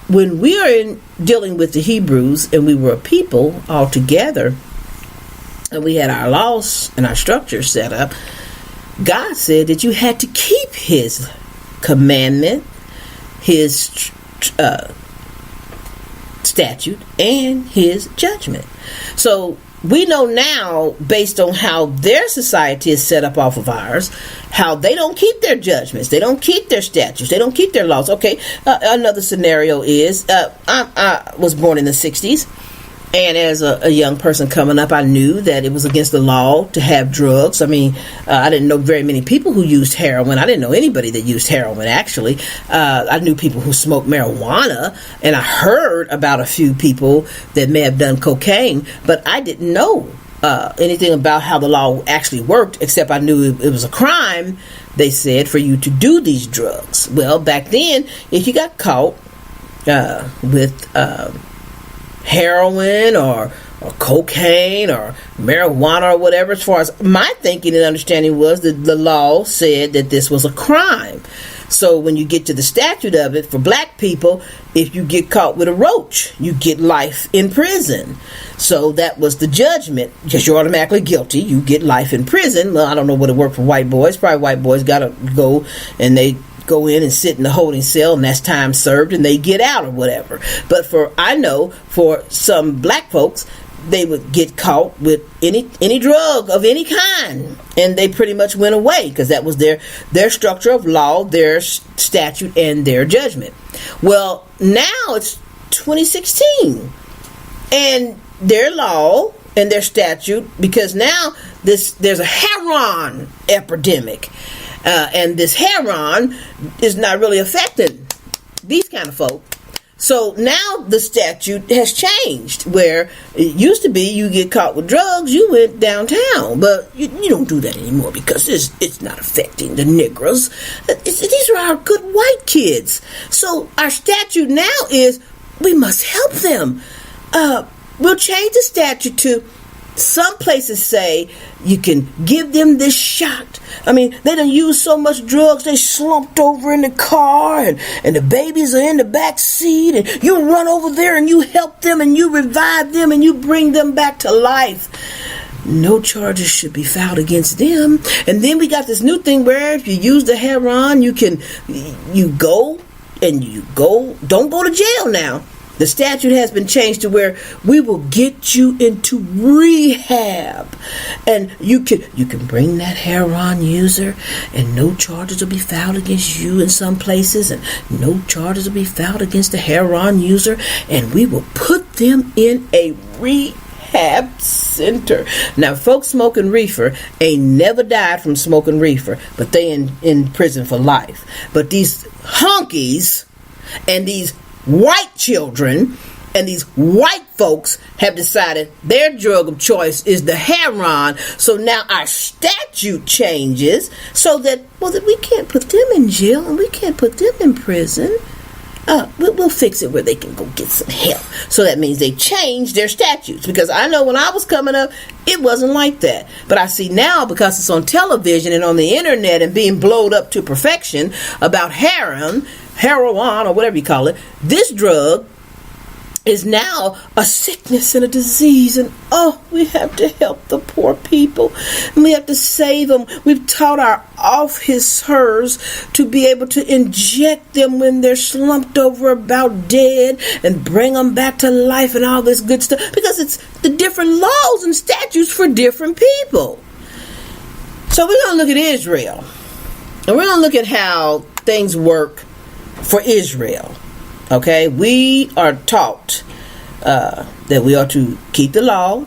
when we are dealing with the Hebrews, and we were a people all together, and we had our laws and our structure set up, God said that you had to keep his commandment, his statute, and his judgment. So we know now, based on how their society is set up off of ours, how they don't keep their judgments, they don't keep their statutes, they don't keep their laws. Okay, another scenario is, I was born in the 60s, and as a young person coming up, I knew that it was against the law to have drugs. I mean, I didn't know very many people who used heroin. I didn't know anybody that used heroin, actually. I knew people who smoked marijuana, and I heard about a few people that may have done cocaine, but I didn't know anything about how the law actually worked, except I knew it was a crime, they said, for you to do these drugs. Well, back then, if you got caught with heroin or cocaine or marijuana or whatever, as far as my thinking and understanding was, that the law said that this was a crime. So when you get to the statute of it, for black people, if you get caught with a roach, you get life in prison. So that was the judgment, because you're automatically guilty. You get life in prison. Well, I don't know what it worked for white boys. Probably white boys got to go, and they go in and sit in the holding cell, and that's time served, and they get out or whatever. But I know for some black folks, they would get caught with any drug of any kind, and they pretty much went away, because that was their structure of law, their statute, and their judgment. Well, now it's 2016, and their law and their statute, because now there's a heroin epidemic. And this heroin is not really affecting these kind of folk. So now the statute has changed, where it used to be you get caught with drugs, you went downtown. But you don't do that anymore, because it's not affecting the Negroes. These are our good white kids. So our statute now is we must help them. We'll change the statute to, some places say you can give them this shot. I mean, they done used so much drugs, they slumped over in the car, and the babies are in the back seat, and you run over there and you help them and you revive them and you bring them back to life. No charges should be filed against them. And then we got this new thing where if you use the heroin, don't go to jail now. The statute has been changed to where we will get you into rehab, and you can bring that heroin user, and no charges will be filed against you in some places, and no charges will be filed against the heroin user, and we will put them in a rehab center. Now, folks smoking reefer ain't never died from smoking reefer, but they in prison for life. But these honkies and these white children and these white folks have decided their drug of choice is the heroin. So now our statute changes so that we can't put them in jail and we can't put them in prison. We'll fix it where they can go get some help. So that means they changed their statutes, because I know when I was coming up, it wasn't like that. But I see now, because it's on television and on the internet and being blowed up to perfection about heroin or whatever you call it, this drug is now a sickness and a disease, and we have to help the poor people, and we have to save them. We've taught our officers to be able to inject them when they're slumped over about dead and bring them back to life and all this good stuff, because it's the different laws and statutes for different people. So we're going to look at Israel, and we're going to look at how things work for Israel. Okay, we are taught that we are to keep the law,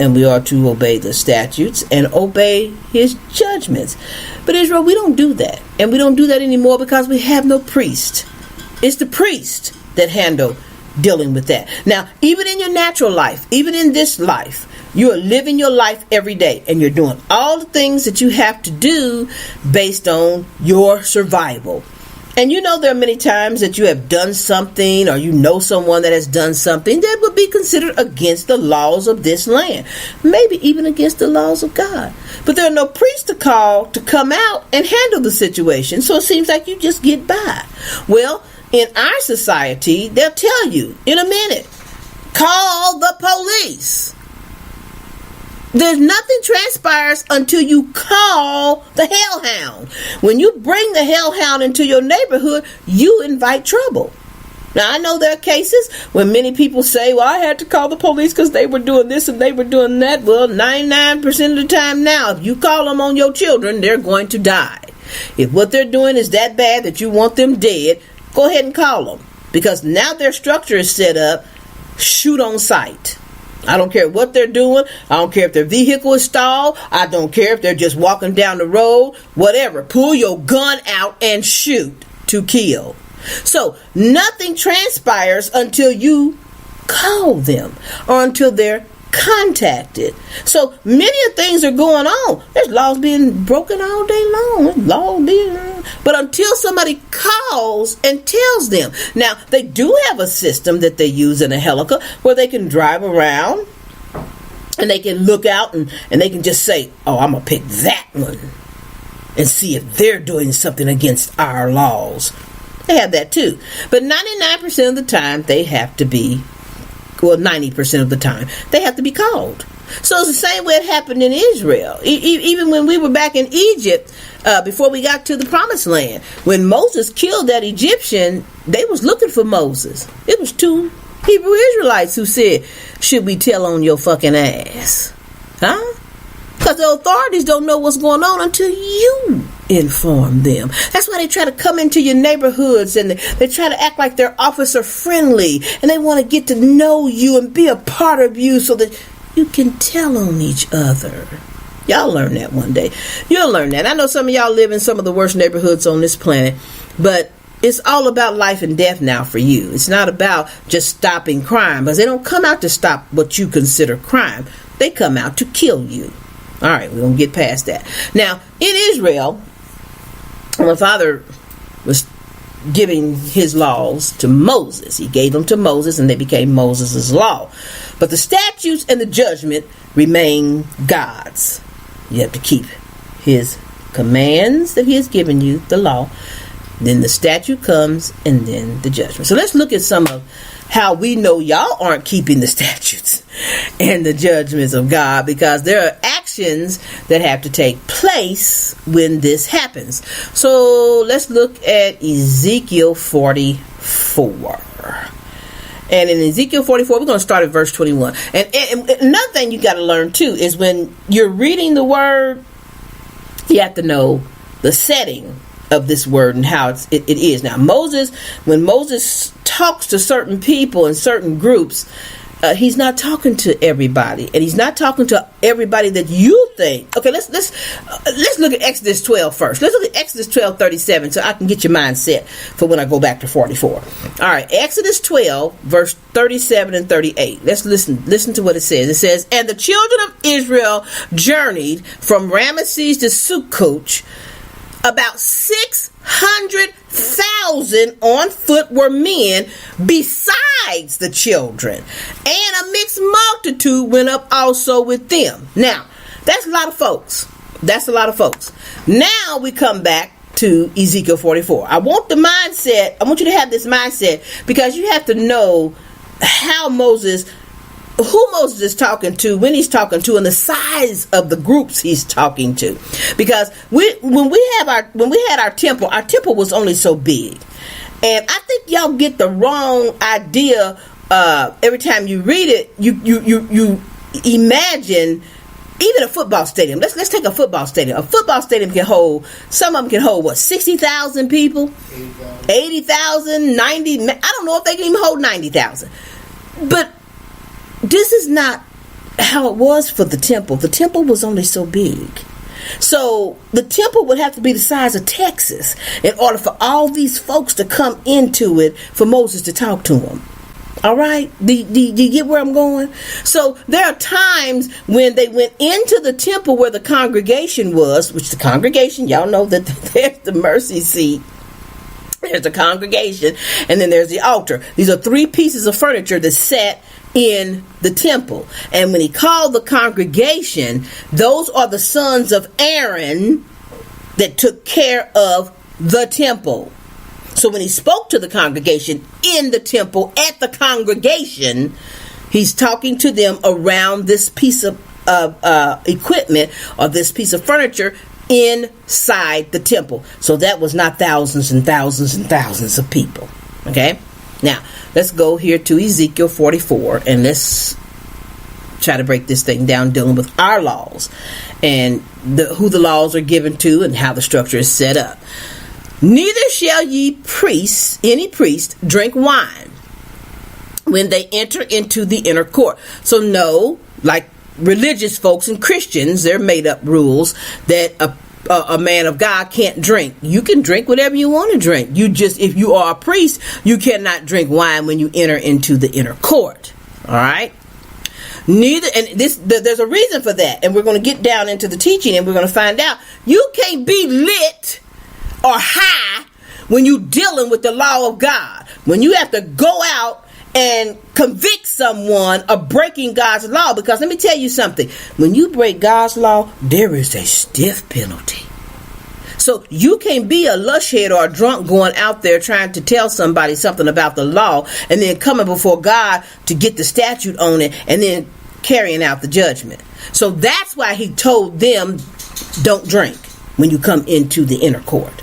and we are to obey the statutes and obey his judgments. But Israel, we don't do that. And we don't do that anymore because we have no priest. It's the priest that handle dealing with that. Now, even in your natural life, even in this life, you are living your life every day, and you're doing all the things that you have to do based on your survival. And you know, there are many times that you have done something, or you know someone that has done something that would be considered against the laws of this land, maybe even against the laws of God. But there are no priests to call to come out and handle the situation, so it seems like you just get by. Well, in our society, they'll tell you in a minute, call the police. There's nothing transpires until you call the hellhound. When you bring the hellhound into your neighborhood, you invite trouble. Now, I know there are cases when many people say, well, I had to call the police because they were doing this and they were doing that. Well, 99% of the time now, if you call them on your children, they're going to die. If what they're doing is that bad that you want them dead, go ahead and call them. Because now their structure is set up, shoot on sight. I don't care what they're doing. I don't care if their vehicle is stalled. I don't care if they're just walking down the road. Whatever. Pull your gun out and shoot to kill. So nothing transpires until you call them or until they're contacted. So many things are going on. There's laws being broken all day long. But until somebody calls and tells them. Now, they do have a system that they use in a helicopter where they can drive around and they can look out and they can just say, oh, I'm going to pick that one and see if they're doing something against our laws. They have that too. But 99% of the time, they have to be, well, 90% of the time, they have to be called. So it's the same way it happened in Israel. Even when we were back in Egypt, before we got to the promised land, when Moses killed that Egyptian, they was looking for Moses. It was 2 Hebrew Israelites who said, should we tell on your fucking ass? Huh? Because the authorities don't know what's going on until you inform them. That's why they try to come into your neighborhoods and they try to act like they're officer friendly and they want to get to know you and be a part of you so that you can tell on each other. Y'all learn that one day. You'll learn that. I know some of y'all live in some of the worst neighborhoods on this planet, but it's all about life and death now for you. It's not about just stopping crime, because they don't come out to stop what you consider crime. They come out to kill you. All right, we're going to get past that. Now, in Israel, my father was giving his laws to Moses. He gave them to Moses and they became Moses' law. But the statutes and the judgment remain God's. You have to keep his commands that he has given you, the law. Then the statute comes and then the judgment. So let's look at some of how we know y'all aren't keeping the statutes and the judgments of God, because there are actions that have to take place when this happens. So let's look at Ezekiel 44. And in Ezekiel 44, we're going to start at verse 21. And another thing you got to learn too is when you're reading the word, you have to know the setting of this word and how it is. Now, when Moses talks to certain people and certain groups, he's not talking to everybody, and he's not talking to everybody that you think. Okay, let's look at Exodus 12 first. Let's look at Exodus 12:37 so I can get your mind set for when I go back to 44. All right, Exodus 12 verse 37 and 38. Let's listen to what it says. It says, "And the children of Israel journeyed from Ramesses to Succoth. About 600,000 on foot were men, besides the children, and a mixed multitude went up also with them." Now, that's a lot of folks. Now we come back to Ezekiel 44. I want you to have this mindset, because you have to know who Moses is talking to, when he's talking to, and the size of the groups he's talking to. Because when we had our temple was only so big. And I think y'all get the wrong idea every time you read it. You imagine even a football stadium. Let's take a football stadium. A football stadium can hold, some of them can hold what, 60,000 people? 80,000, 90, I don't know if they can even hold 90,000. But this is not how it was for the temple. The temple was only so big. So the temple would have to be the size of Texas in order for all these folks to come into it for Moses to talk to them. All right? Do you get where I'm going? So there are times when they went into the temple where the congregation was, which the congregation, y'all know that there's the mercy seat. There's the congregation, and then there's the altar. These are 3 pieces of furniture that sat in the temple. And when he called the congregation, those are the sons of Aaron that took care of the temple. So when he spoke to the congregation in the temple, at the congregation, he's talking to them around this piece of equipment or this piece of furniture inside the temple. So that was not thousands and thousands and thousands of people. Okay? Now, let's go here to Ezekiel 44 and let's try to break this thing down, dealing with our laws and who the laws are given to and how the structure is set up. Neither shall any priest drink wine when they enter into the inner court. So no, like religious folks and Christians, they're made up rules that a man of God can't drink. You can drink whatever you want to drink. If you are a priest, you cannot drink wine when you enter into the inner court. All right. There's a reason for that, and we're going to get down into the teaching, and we're going to find out you can't be lit or high when you're dealing with the law of God. When you have to go out and convict someone of breaking God's law, because let me tell you something, when you break God's law, there is a stiff penalty. So you can't be a lush head or a drunk going out there trying to tell somebody something about the law and then coming before God to get the statute on it and then carrying out the judgment. So that's why he told them, don't drink when you come into the inner court.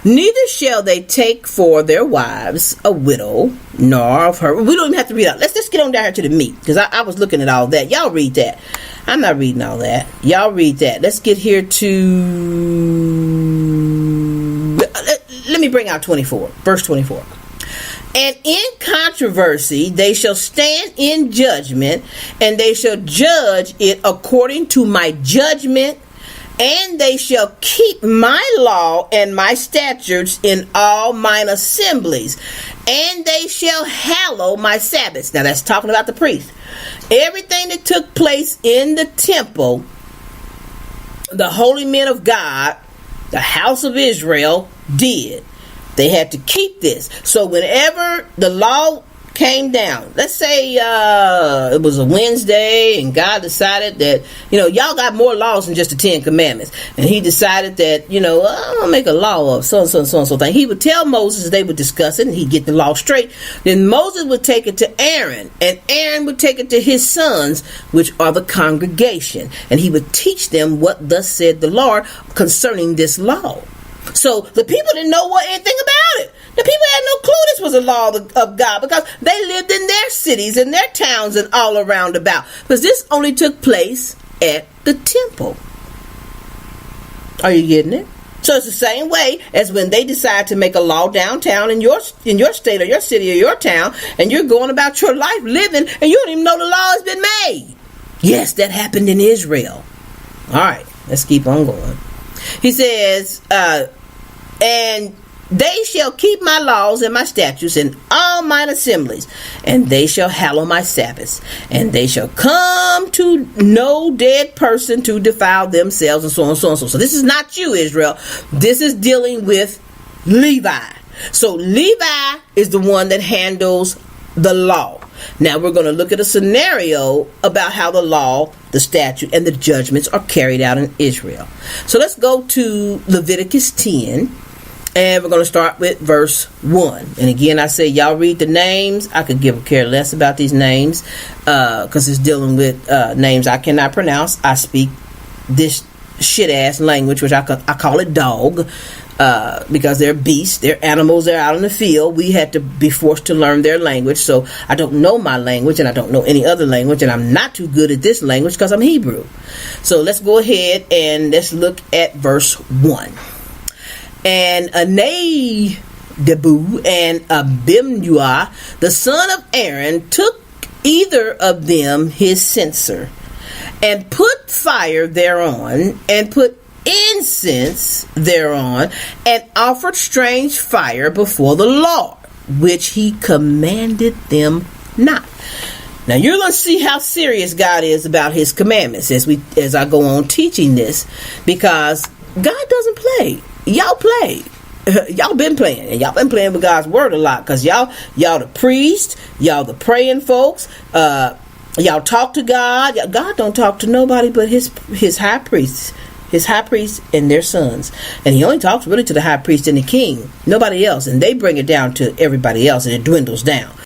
Neither shall they take for their wives a widow, nor of her. We don't even have to read out. Let's just get on down here to the meat, because I was looking at all that. Y'all read that. I'm not reading all that. Y'all read that. Let's get here to... Let me bring out 24. Verse 24. And in controversy they shall stand in judgment, and they shall judge it according to my judgment, and they shall keep my law and my statutes in all mine assemblies, and they shall hallow my Sabbaths. Now that's talking about the priest. Everything that took place in the temple, the holy men of God, the house of Israel did. They had to keep this. So whenever the law came down, let's say it was a Wednesday and God decided that, y'all got more laws than just the 10 commandments. And he decided that, I'm going to make a law of so and so and so and so thing. He would tell Moses, they would discuss it, and he'd get the law straight. Then Moses would take it to Aaron, and Aaron would take it to his sons, which are the congregation. And he would teach them what thus said the Lord concerning this law. So the people didn't know anything about it. The people had no clue this was a law of God, because they lived in their cities and their towns and all around about. Because this only took place at the temple. Are you getting it? So it's the same way as when they decide to make a law downtown in your state or your city or your town, and you're going about your life living and you don't even know the law has been made. Yes, that happened in Israel. All right, let's keep on going. He says, and they shall keep my laws and my statutes in all mine assemblies, and they shall hallow my Sabbaths, and they shall come to no dead person to defile themselves, and so on and so on. So this is not you, Israel. This is dealing with Levi. So Levi is the one that handles the law. Now we're going to look at a scenario about how the law, the statute, and the judgments are carried out in Israel. So let's go to Leviticus 10, and we're going to start with verse 1. And again, I say y'all read the names. I could give a care less about these names because it's dealing with names I cannot pronounce. I speak this shit-ass language, which I call it dog. Because they're beasts, they're animals, they're out in the field. We had to be forced to learn their language. So I don't know my language, and I don't know any other language, and I'm not too good at this language because I'm Hebrew. So let's go ahead and let's look at verse 1. And Nadab and Abihu, the son of Aaron, took either of them his censer, and put fire thereon, and put incense thereon, and offered strange fire before the Lord, which he commanded them not. Now you're going to see how serious God is about his commandments as I go on teaching this, because God doesn't play. Y'all play. Y'all been playing, and y'all been playing with God's word a lot, because y'all the priest, y'all the praying folks, y'all talk to God. God don't talk to nobody but his high priests, his high priest and their sons. And he only talks really to the high priest and the king, nobody else. And they bring it down to everybody else, and it dwindles down.